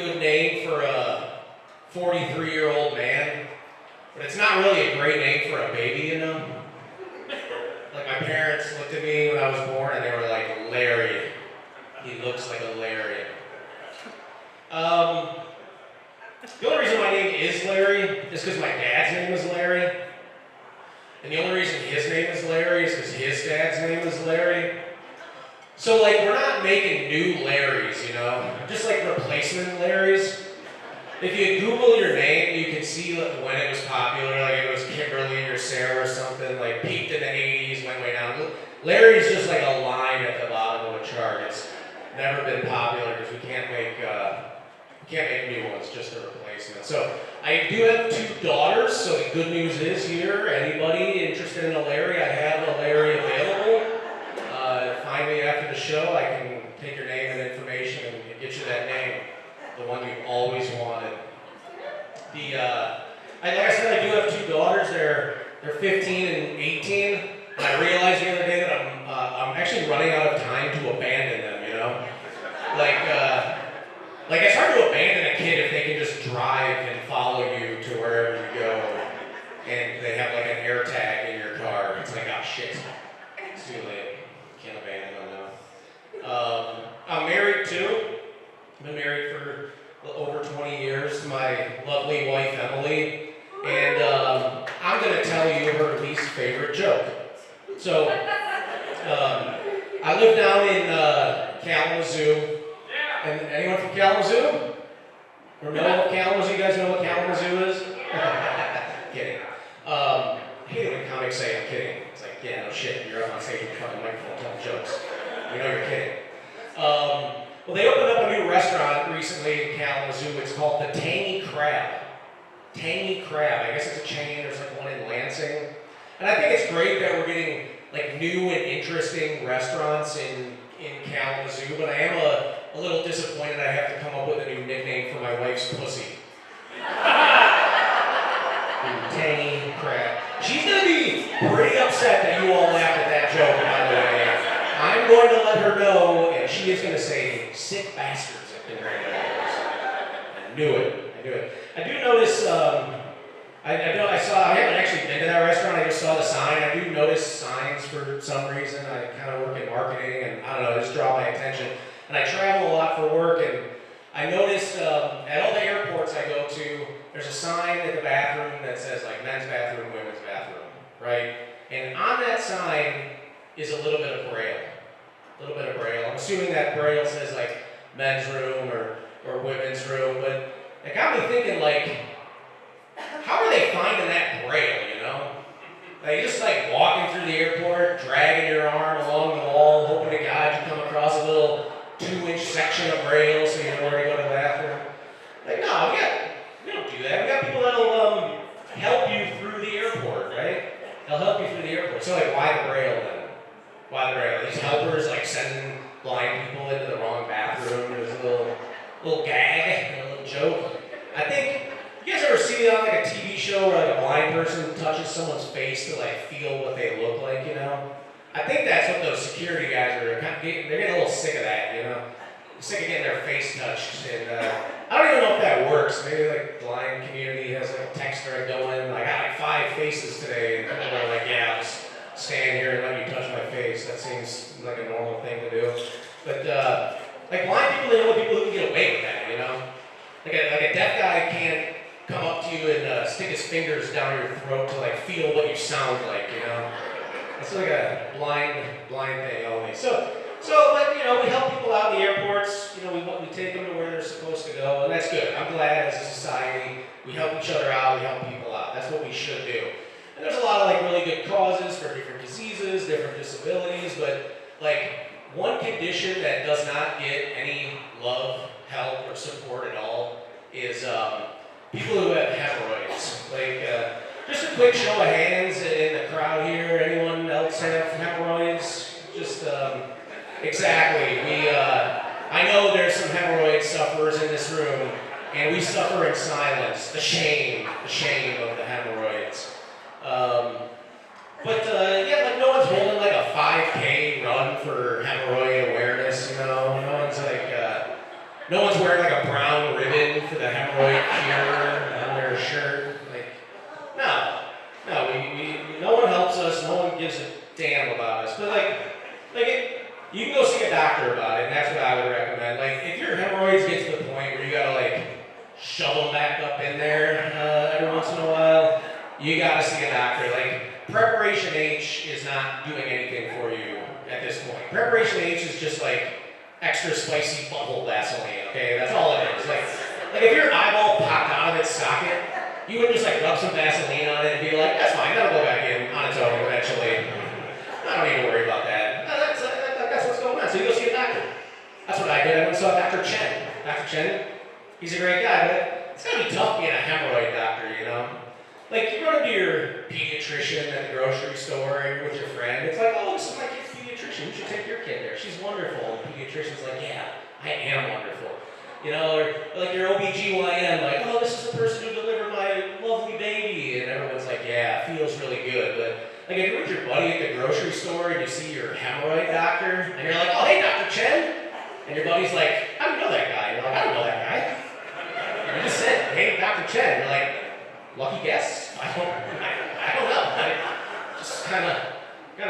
good name for a 43-year-old man, but it's not really a great name for a baby, you know? Like, my parents looked at me when I was born and they were like, Larry. He looks like a Larry. The only reason my name is Larry is because my dad's name is Larry. And the only reason his name is Larry is because his dad's name is Larry. So, like, we're not making new Larrys, you know? Just like replacement Larrys. If you Google your name, you can see like, when it was popular, like it was Kimberly or Sarah or something, like peaked in the 80s, went way down. Larry's just like a line at the bottom of a chart. It's never been popular because we can't make new ones, just a replacement. So I do have 2 daughters, so the good news is here, anybody interested in a Larry, I have a Larry available. Find me after the show, I can take your name and information and get you that name, the one you've always wanted. Like I said, I do have 2 daughters, they're 15 and 18, and I realized the other day that I'm actually running out of time to abandon them, you know? Like it's hard to abandon a kid if they can just drive and follow you to wherever you go, and they have like an air tag in your car. It's like, oh shit, it's too late. Can't abandon them now. I'm married too. I've been married for over 20 years to my lovely wife Emily, and I'm gonna tell you her least favorite joke. So, I live down in Kalamazoo. And anyone from Kalamazoo? Or know what Kalamazoo? You guys know what Kalamazoo is? Kidding. I hate it when comics say I'm kidding. It's like, yeah, no shit. You're up on stage with a fucking microphone telling jokes. We know you're kidding. Well, they opened up a new restaurant recently in Kalamazoo. It's called the Tangy Crab. Tangy Crab. I guess it's a chain. There's like one in Lansing. And I think it's great that we're getting like new and interesting restaurants in Kalamazoo, but I am a little disappointed I have to come up with a new nickname for my wife's pussy. Tangy Crab. She's going to be pretty upset that you all laughed at that joke, by the way. I'm going to let her know, and she is going to say, sick bastards have been right there. I knew it. I do notice, I haven't actually been to that restaurant, I just saw the sign. I do notice signs for some reason. I kind of work in marketing, and I don't know, just draw my attention. And I travel a lot for work, and I noticed at all the airports I go to, there's a sign at the bathroom that says like men's bathroom, women's bathroom, right? And on that sign is a little bit of braille. I'm assuming that braille says like men's room or women's room, but it got me thinking like, how are they finding that braille, you know? Like just like walking through the airport, dragging your arm along the wall, hoping to God you come across a little 2-inch section of braille so you know where to go to the bathroom. Like, no, we don't do that. We got people that'll help you through the airport, right? They'll help you through the airport. So like, why the braille then? Why the braille? These helpers like sending blind people into the wrong bathroom. There's a little gag, a little joke. I think, you guys ever see it on like a TV show where like a blind person touches someone's face to like feel what they look like, you know? I think that's what those security guys are kind of getting, they're getting a little sick of that, you know? Sick of getting their face touched, and I don't even know if that works. Maybe like the blind community has like a text thread going, like I had like 5 faces today, and people are like, yeah, I'll just stand here and let you touch my face. That seems like a normal thing to do. But like blind people, they know people who can get away with that, you know? Like a deaf guy can't come up to you and stick his fingers down your throat to like feel what you sound like, you know? It's like a blind thing only. But you know, we help people out in the airports. You know, we take them to where they're supposed to go, and that's good. I'm glad as a society we help each other out, we help people out. That's what we should do. And there's a lot of like really good causes for different diseases, different disabilities, but like one condition that does not get any love, help, or support at all is people who have hemorrhoids. Like, just a quick show of hands in the crowd here. Anyone else have hemorrhoids? Just, exactly. I know there's some hemorrhoid sufferers in this room, and we suffer in silence. The shame of the hemorrhoids. Yeah, like no one's holding like a 5K run for hemorrhoid awareness, you know? No one's wearing like a brown ribbon for the hemorrhoid cure on their shirt. Like, no, no one helps us. No one gives a damn about us. But you can go see a doctor about it, and that's what I would recommend. Like, if your hemorrhoids get to the point where you gotta shove them back up in there every once in a while, you gotta see a doctor. Like, Preparation H is not doing anything for you at this point. Preparation H is just extra spicy bubble Vaseline, okay? That's all it is. Like if your eyeball popped out of its socket, you would just rub some Vaseline on it and be like, that's fine, that'll go back in on its own eventually. I don't need to worry about that. That's what's going on. So you go see a doctor. That's what I did. I went and saw Dr. Chen. Dr. Chen, he's a great guy, but it's gotta be tough being a hemorrhoid doctor, you know? Like, you run into your pediatrician at the grocery store with your friend. It's like, oh, this is my kid's pediatrician. You should take your kid there. She's wonderful. And the pediatrician's like, yeah, I am wonderful. You know, or your OBGYN, oh, this is the person who delivered my lovely baby. And everyone's like, yeah, it feels really good. But, if you're with your buddy at the grocery store and you see your hemorrhoid doctor, and you're like, oh, hey, Dr. Chen. And your buddy's like, how do you know that guy? You're like, I don't know that guy. You just said, hey, Dr. Chen. You're like, lucky guess? I don't know. I just kind of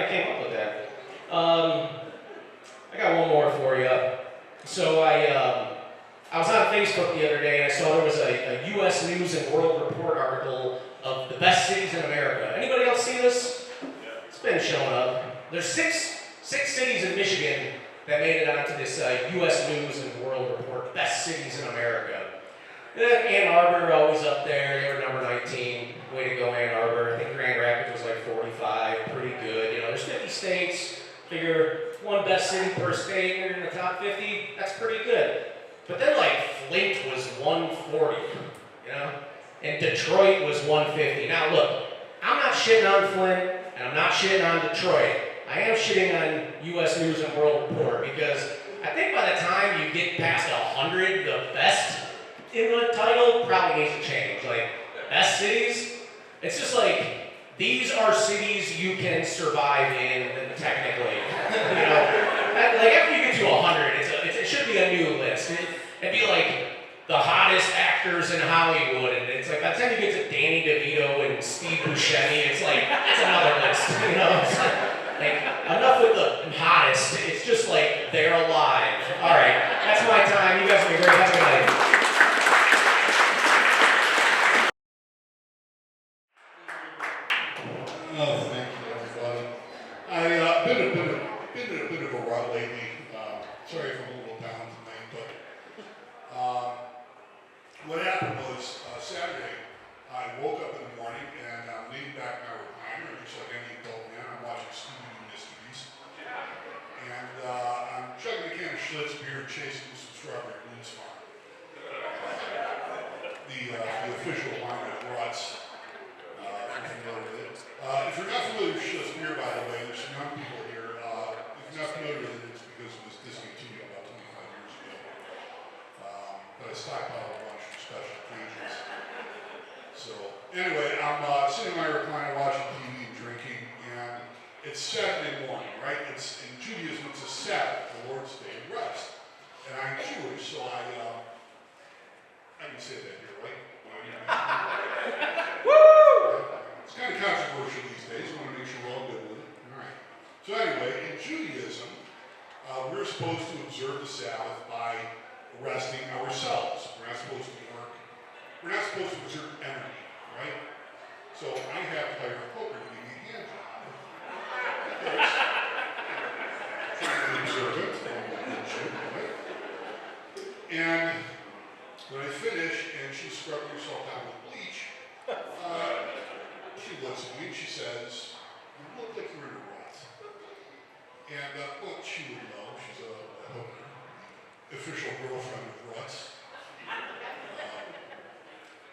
came up with that. I got one more for you. So I was on Facebook the other day and I saw there was a U.S. News and World Report article of the best cities in America. Anybody else see this? It's been showing up. There's six cities in Michigan that made it onto this U.S. News and World Report, best cities in America. Ann Arbor always up there. They were number 19. Way to go, Ann Arbor. I think Grand Rapids was 45. Pretty good. You know, there's 50 states. Figure one best city per state. You're in the top 50. That's pretty good. But then Flint was 140. You know, and Detroit was 150. Now look, I'm not shitting on Flint and I'm not shitting on Detroit. I am shitting on U.S. News and World Report because I think by the time you get past 100, the best in the title probably needs to change. Best cities, it's just these are cities you can survive in technically. You know, after you get to 100, it should be a new list. It'd be the hottest actors in Hollywood, and it's by the time you get to Danny DeVito and Steve Buscemi, it's another list. You know, enough with the hottest. It's just they're alive. All right, that's my time. You guys have a great night. Oh, thank you, everybody. I've been in a bit of a rut lately. Sorry if I'm a little down tonight, but what happened was Saturday, I woke up in the morning and I'm leaning back in my recliner, just like any adult man. I'm watching Scooby-Doo mysteries. And I'm chugging a can of Schlitz beer and chasing some strawberry blues farm. The official wine of Ruts. If you're not familiar with Schlitz beer, by the way, there's some young people here. If you're not familiar with it, it's because it was discontinued about 25 years ago. But I stockpiled a bunch for special occasions. So, anyway, I'm sitting in my recliner watching TV and drinking, and it's Saturday morning, right? It's in Judaism, it's a Sabbath, the Lord's Day of rest. And I'm Jewish, so I can say that here, right? Woo! It's kind of controversial these days. I want to make sure we're all good with it. All right. So anyway, in Judaism, we're supposed to observe the Sabbath by resting ourselves. We're not supposed to work. We're not supposed to exert energy, right? So I have to hire a poker to give me a hand job. Trying to observe it. Right? And when I finish, and she's scrubbing herself down with bleach, she looks at me and she says, "You look like you're in a rut." And well, she would know. She's a hooker, official girlfriend of Ruts.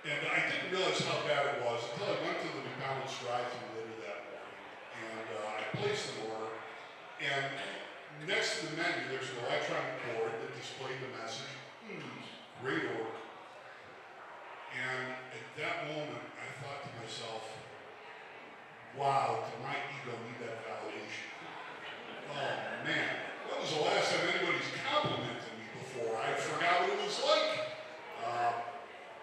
And I didn't realize how bad it was until I went to the McDonald's drive-thru later that morning. And I placed an order. And next to the menu, there's an electronic board that displayed the message, "Great order." And at that moment, I thought to myself, wow, did my ego need that validation? Oh man, that was the last time anybody's complimented me before. I forgot what it was like.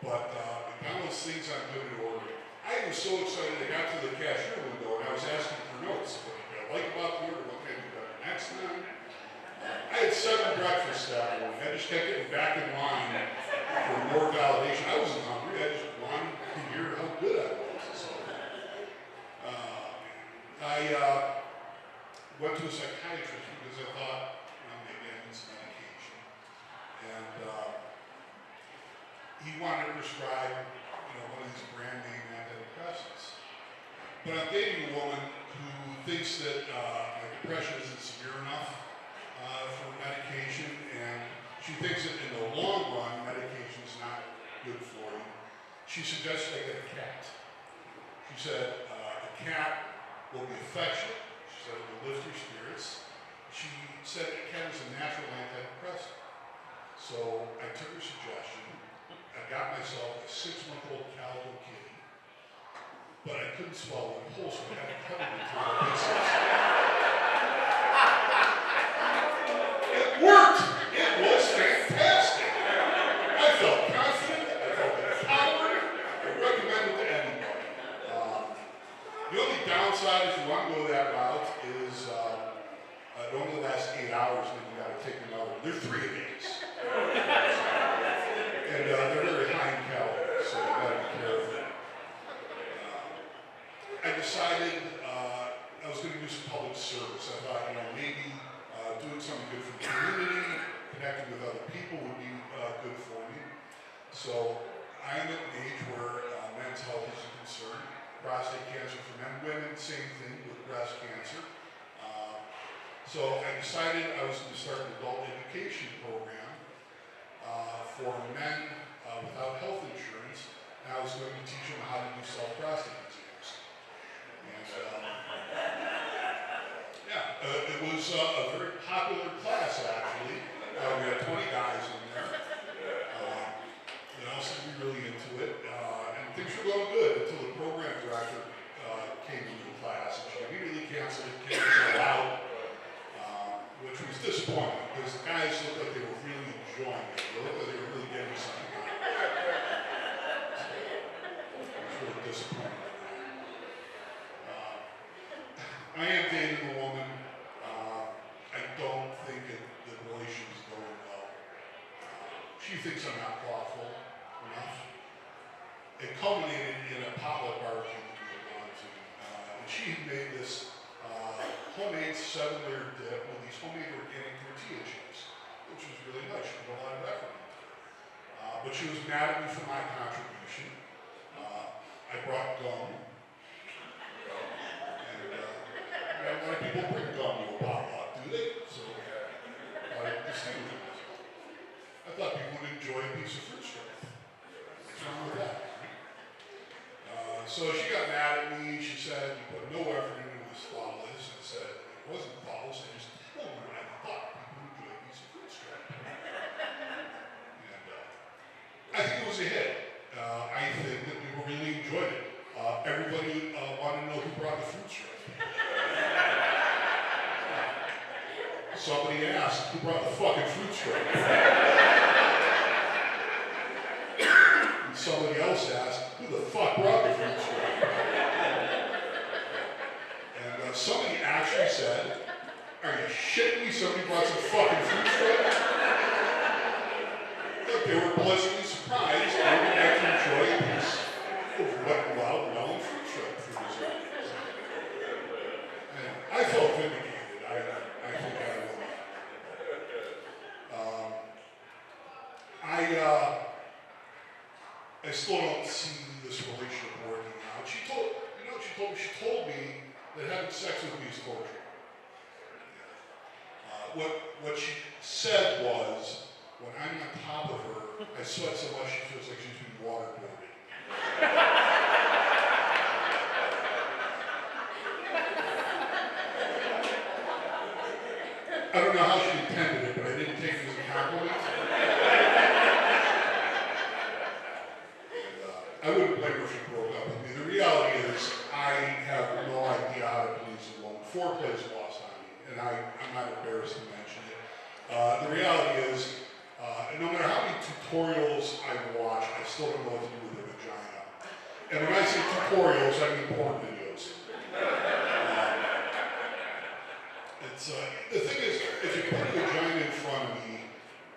But I found those things on good order. I was so excited I got to the cashier window and I was asking for notes. What did I like about the order? What can I do better next time? I had 7 breakfasts that morning. I just kept getting back in line for more validation. I wasn't hungry. I just wanted to hear how good I was. So, I went to a psychiatrist because I thought, maybe I need some medication. And he wanted to prescribe, one of these brand name antidepressants. But I'm dating a woman who thinks that my depression isn't severe enough for medication, and she thinks that in the long run, medication is not good for you. She suggested I get a cat. She said a cat will be affectionate. She said it will lift your spirits. She said a cat is a natural antidepressant. So I took her suggestion. I got myself a 6-month-old calico kitty, but I couldn't swallow it whole, so I had to cut it into little pieces. It worked! It was fantastic! I felt confident, I felt empowered, I recommend it to anybody. The only downside if you want to go that route is it only lasts 8 hours and then you got to take another. They're 3 a days. And they're very high in calories, so you got to be careful. I decided I was going to do some public service. I thought, maybe doing something good for the community, connecting with other people would be good for me. So I'm at an age where men's health is a concern. Prostate cancer for men, women, same thing with breast cancer. So I decided I was going to start an adult education program for men without health insurance, and I was going to teach them how to do self-prostate exams. And it was a very popular class actually. We had 20 guys in there. They all seemed to be really into it, and things were going good until the program director came into the class, and she immediately canceled it, kicked us all out, which was disappointing because the guys looked like they were really enjoying it. They looked like they were really getting something out of it. It was really disappointing. I am dating a woman. I don't think the relationship is going well. She thinks I'm not thoughtful enough. It culminated in a potluck barbecue that we had gone to. And she had made this homemade 7-layer dip with these homemade organic tortilla chips, which was really nice. She put a lot of effort into it. But she was mad at me for my contribution. I brought gum. And a lot of people bring gum to a potluck, do they? So I distinguished myself. I thought people would enjoy a piece of fruit stripe. What's wrong with that? So she got mad at me. She said, "You put no effort into it, it was flawless." I said, "It wasn't flawless. I just told her I thought people would enjoy a piece of fruit stripe." And I think it was a hit. I think that people really enjoyed it. Everybody wanted to know who brought the fruit stripe. Somebody asked, "Who brought the fucking fruit stripe?" And somebody else asked, "Who the fuck brought the fruit stripe?" And somebody actually said, "Are you shitting me? Somebody brought some fucking fruit stripe?" Look, they were pleasantly surprised. They would like to enjoy a piece of wet, wild melon fruit stripe for dessert. And I felt vindicated. I think I will. I still don't see this relationship working out. She told me that having sex with me is torture. What she said was, when I'm on top of her, I sweat so much she feels like she's being waterboarded. I don't know how she intended it, but I didn't take it as a compliment. I wouldn't blame her if she broke up with me. The reality is, I have no idea how to please a woman. Foreplay is lost on me, and I'm not embarrassed to mention it. The reality is, And no matter how many tutorials I watch, I still don't know what to do with a vagina. And when I say tutorials, I mean porn videos. The thing is, if you put a vagina in front of me,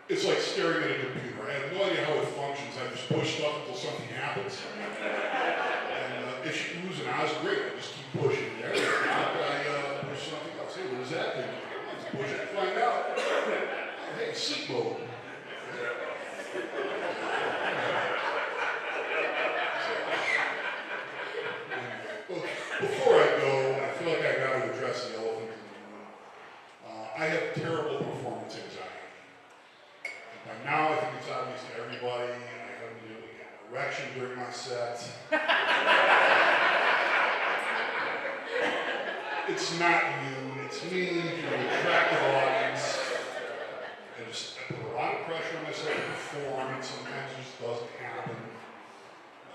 it's like staring at a computer. I have no idea how it functions. I just push stuff until something happens. And if she moves an eyes, great. I just keep pushing there. If not, I push something else. Hey, what does that thing do? Let's push it and find out. Hey, sleep mode. Before I go, I feel like I got to address the elephant in the room. I have terrible performance anxiety. And by now, I think it's obvious to everybody. I haven't been able to get an erection during my set. It's not you, it's me, you're an attractive audience. I put a lot of pressure on myself to perform, and sometimes it just doesn't happen.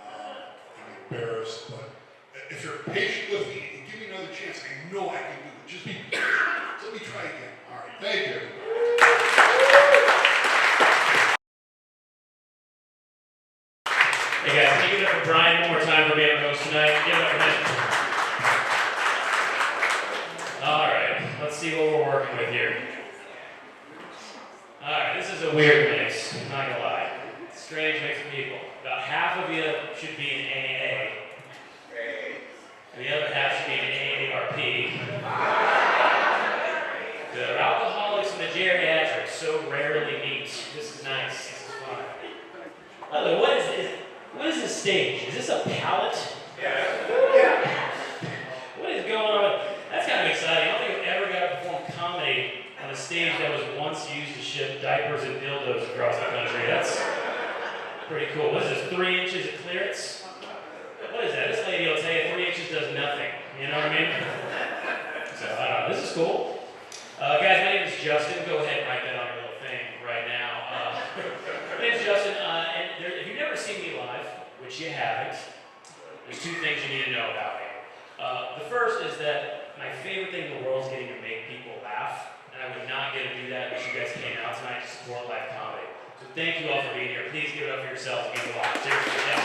I'm embarrassed, but if you're patient with me and give me another chance, I know I can do it. Just let me try again. All right, thank you. Hey guys, can you give it up for Brian one more time for being our host tonight? Give it up for him. Alright, let's see what we're working with here. Alright, this is a weird mix, I'm not gonna lie. Strange mix of people. About half of you should be in AA. And the other half should be in AARP. The alcoholics and the geriatrics so rarely meet. This is nice, this is fun. By the way, what is this stage? Is this a pallet? Yeah. What is going on? That's kind of exciting. I don't think I've ever got to perform comedy on a stage that was once used to ship diapers and dildos across the country. That's pretty cool. What is this, 3 inches of clearance? What is that? This lady will tell you 3 inches does nothing. You know what I mean? So, I don't know. This is cool. Guys, my name is Justin. Go ahead and write that on your little thing right now. My name is Justin, and if you've never seen me live, which you haven't, there's 2 things you need to know about me. The first is that my favorite thing in the world is getting to make people laugh, and I would not get to do that if you guys came out tonight to support live comedy. So thank you all for being here. Please give it up for yourselves. It means a lot. Seriously, yeah.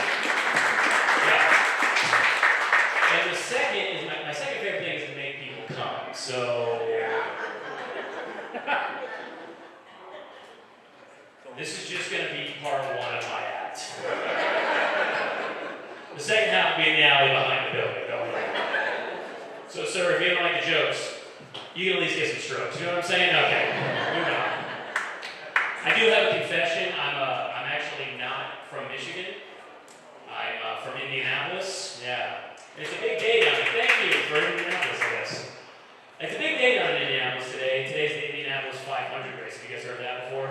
And the second is my second favorite thing is to make people come. So this is just going to be part 1 of my act. The second half will be in the alley behind the building. Don't worry. So, sir, if you don't like the jokes, you can at least get some strokes. You know what I'm saying? Okay. Moving on. I do have a confession. I'm actually not from Michigan. I'm from Indianapolis. Yeah. It's a big day down there. Thank you for Indianapolis, I guess. It's a big day down in Indianapolis today. Today's the Indianapolis 500 race. Have you guys heard of that before?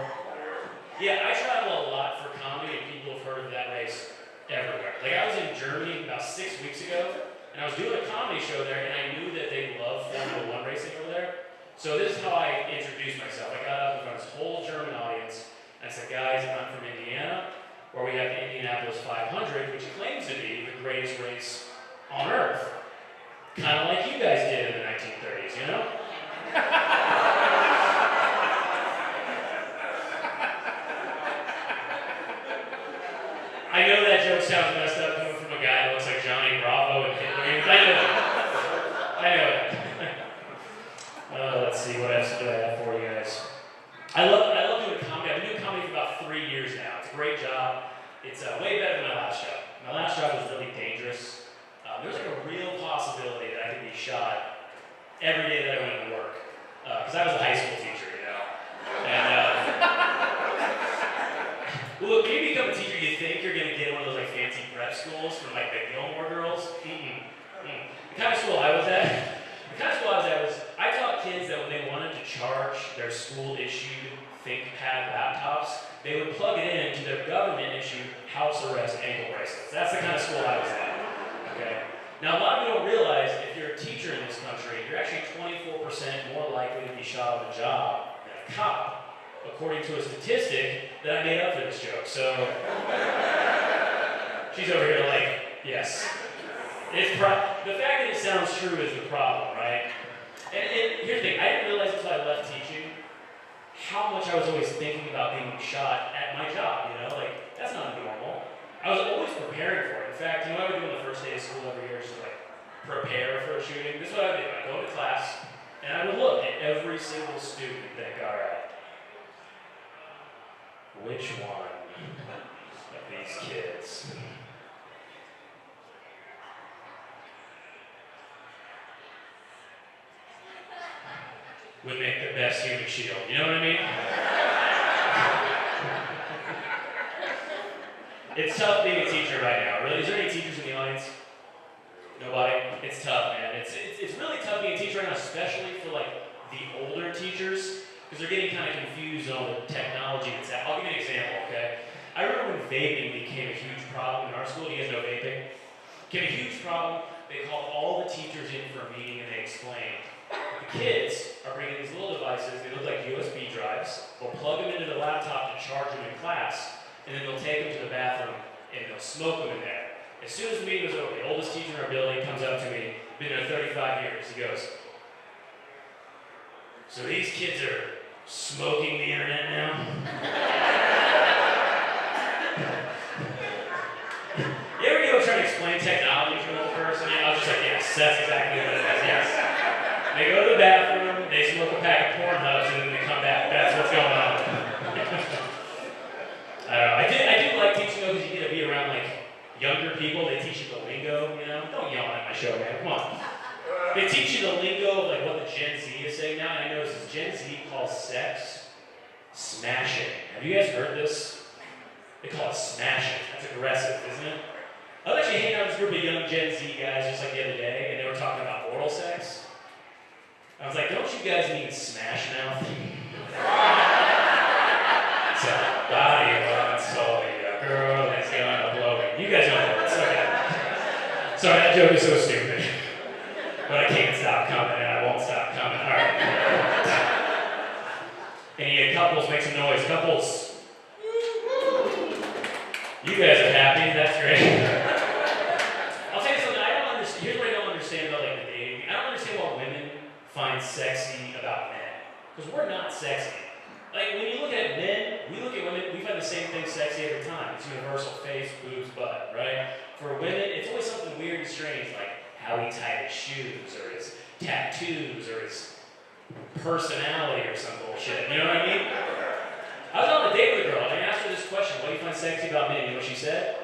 Yeah, I travel a lot for comedy, and people have heard of that race everywhere. Like, I was in Germany about 6 weeks ago, and I was doing a comedy show there, and I knew that they love Formula 1 racing over there. So this is how I introduced myself. I got up in front of this whole German audience, and I said, guys, I'm from Indiana, where we have the Indianapolis 500, which claims to be the greatest race on Earth. Kind of like you guys did in the 1930s, you know? I know that joke sounds messed up coming from a guy that looks like Johnny Bravo and Hitler. I know that. Let's see, what else do I have for you guys? I love doing comedy. I've been doing comedy for about 3 years now. It's a great job. It's way better than my last job. My last job was really dangerous. There's like a real possibility that I could be shot every day that I went to work. Because I was a high school teacher, you know. And well, look, when you become a teacher, you think you're going to get one of those like fancy prep schools from like the Gilmore Girls. The kind of school I was at was I taught kids that when they wanted to charge their school-issued ThinkPad laptops, they would plug it into their government-issued house arrest ankle bracelets. That's the kind of school I was at. Okay. Now, a lot of you don't realize if you're a teacher in this country, you're actually 24% more likely to be shot on the job than a cop, according to a statistic that I made up for this joke. So, she's over here like, yes. The fact that it sounds true is the problem, right? And here's the thing, I didn't realize until I left teaching how much I was always thinking about being shot at my job, you know? Like, that's not normal. I was always preparing for it. In fact, you know what I would do on the first day of school every year, just to like prepare for a shooting? This is what I would do. I'd go to class, and I would look at every single student and think, all right, which one of these kids would make the best human shield? You know what I mean? It's tough being a teacher right now. Really, is there any teachers in the audience? Nobody? It's tough, man. It's really tough being a teacher right now, especially for like the older teachers, because they're getting kind of confused on the technology that's out. I'll give you an example, okay? I remember when vaping became a huge problem in our school. Do you guys know vaping? Became a huge problem. They called all the teachers in for a meeting and they explained the kids are bringing these little devices. They look like USB drives. They'll plug them into the laptop to charge them in class, and then they'll take them to the bathroom and they'll smoke them in there. As soon as the meeting was over, the oldest teacher in our building comes up to me, been there 35 years. He goes, "So these kids are smoking the internet now?" You ever go try to explain technology to an old person? I was just like, yes, that's exactly what it is, yes. They go to the bathroom, they smoke a pack of porn hubs, and then they come back. That's what's going on. I don't know. I do like teaching though, because you get to be around like younger people. They teach you the lingo, you know? Don't yell at my show, man. Come on. They teach you the lingo of like what the Gen Z is saying now. And I notice this Gen Z calls sex smashing. Have you guys heard this? They call it smashing. That's aggressive, isn't it? I was actually hanging out with this group of young Gen Z guys just like the other day, and they were talking about oral sex. I was like, don't you guys mean smash mouth? So, body and soul, a girl that's gonna blow it. You guys know that. Okay. Sorry, that joke is so stupid. But I can't stop coming, and I won't stop coming. All right. Any couples, make some noise. Couples. You guys are happy. That's great. I'll tell you something. I don't understand. Here's what I don't understand about like the dating. I don't understand what women find sexy about men, because we're not sexy. Like when you look at men, we look at women, we find the same thing sexy every time. It's universal: face, boobs, butt, right? For women, it's always something weird and strange, like how he tied his shoes, or his tattoos, or his personality, or some bullshit. You know what I mean? I was on a date with a girl, and I asked her this question: what do you find sexy about men? You know what she said?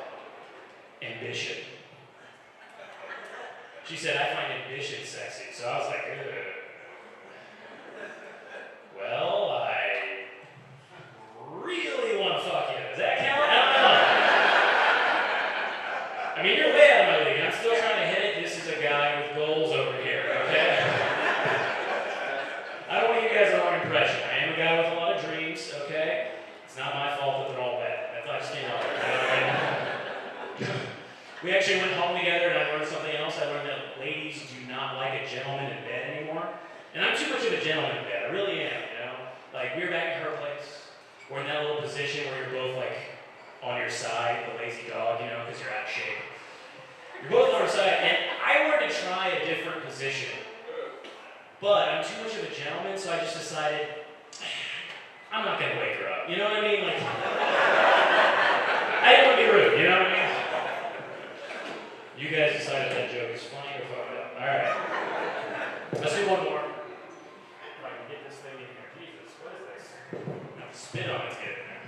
Ambition. She said, I find ambition sexy. So I was like, ugh. Well, I really want to fuck you. Does that count? I don't know. I mean, you're way out of my league. I'm still trying to hit it. This is a guy with goals over here, okay? I don't want you guys the wrong impression. I am a guy with a lot of dreams, okay? It's not my fault that they're all bad. That's why I just came up with it. We actually went home together, and I learned something else. I learned that ladies do not like a gentleman in bed anymore. And I'm too much of a gentleman in bed. I really am, you know? Like, we were back at her place. We're in that little position where you're both, like, on your side, the lazy dog, you know, because you're out of shape. You're both on our side, and I wanted to try a different position. But I'm too much of a gentleman, so I just decided, I'm not going to wake her up. You know what I mean? Like, I didn't want to be rude, you know what I mean? You guys decided that joke is funny or fucked up. All right. Let's do one more. If I can get this thing in here. Jesus, what is this? No, spit on it to get in there.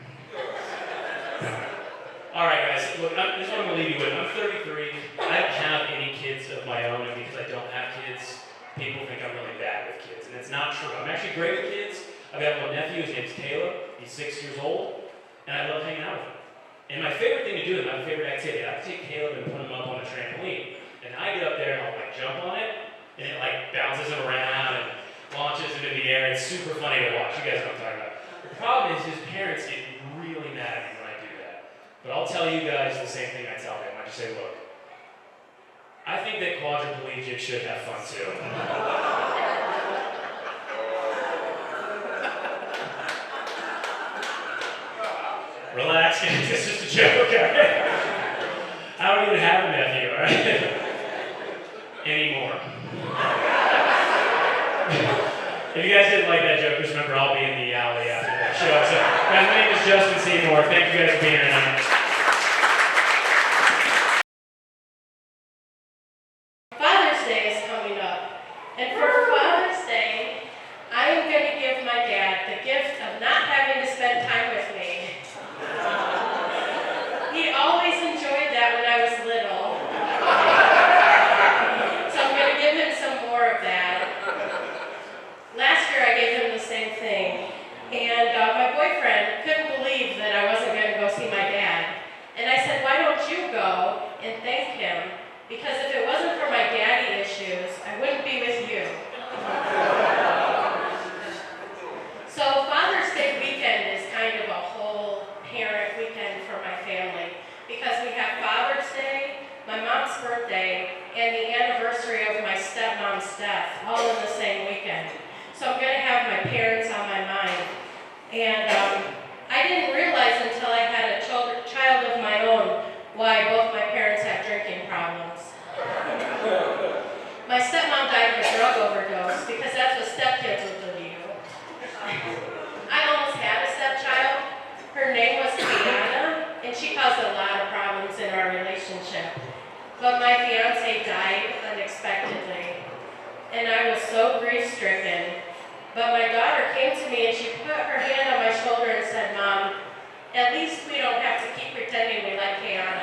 All right, guys. Look, this is what I'm going to leave you with. I'm 33. I don't have any kids of my own, and because I don't have kids, people think I'm really bad with kids, and it's not true. I'm actually great with kids. I've got one nephew. His name's Caleb. He's 6 years old, and I love hanging out with him. And my favorite thing to do, my favorite activity, I have to take Caleb and put him up on a trampoline. And I get up there and I'll like jump on it, and it like bounces him around and launches him in the air. It's super funny to watch. You guys know what I'm talking about. The problem is his parents get really mad at me when I do that. But I'll tell you guys the same thing I tell them. I just say, look, I think that quadriplegics should have fun too. Relax, it's just a joke, okay? I don't even have a nephew, alright? Anymore. If you guys didn't like that joke, just remember I'll be in the alley after. show. So, guys, my name is Justin Seymour. Thank you guys for being here tonight. Father's Day is coming up, and for Father's Day, I am going to give my dad the gift of not having to spend time with me. He always enjoyed that when I was little, so I'm going to give him some more of that. Last year I gave him the same thing, and my boyfriend couldn't believe that I wasn't going to go see my dad. And I said, why don't you go and thank him? Because if it wasn't for my daddy issues, I wouldn't be with you. So Father's Day weekend is kind of a whole parent weekend for my family, because we have Father's Day, my mom's birthday, and the anniversary of my stepmom's death, all in the same weekend. So I'm going to have my parents on my mind. And I didn't realize until I had a child of my own why both my parents have drinking problems. My stepmom died of a drug overdose, because that's what stepkids will do to you. I almost had a stepchild. Her name was Tiana, and she caused a lot of problems in our relationship. But my fiance died unexpectedly, and I was so grief-stricken. But my daughter came to me and she put her hand on my shoulder and said, Mom, at least we don't have to keep pretending we like Tiana.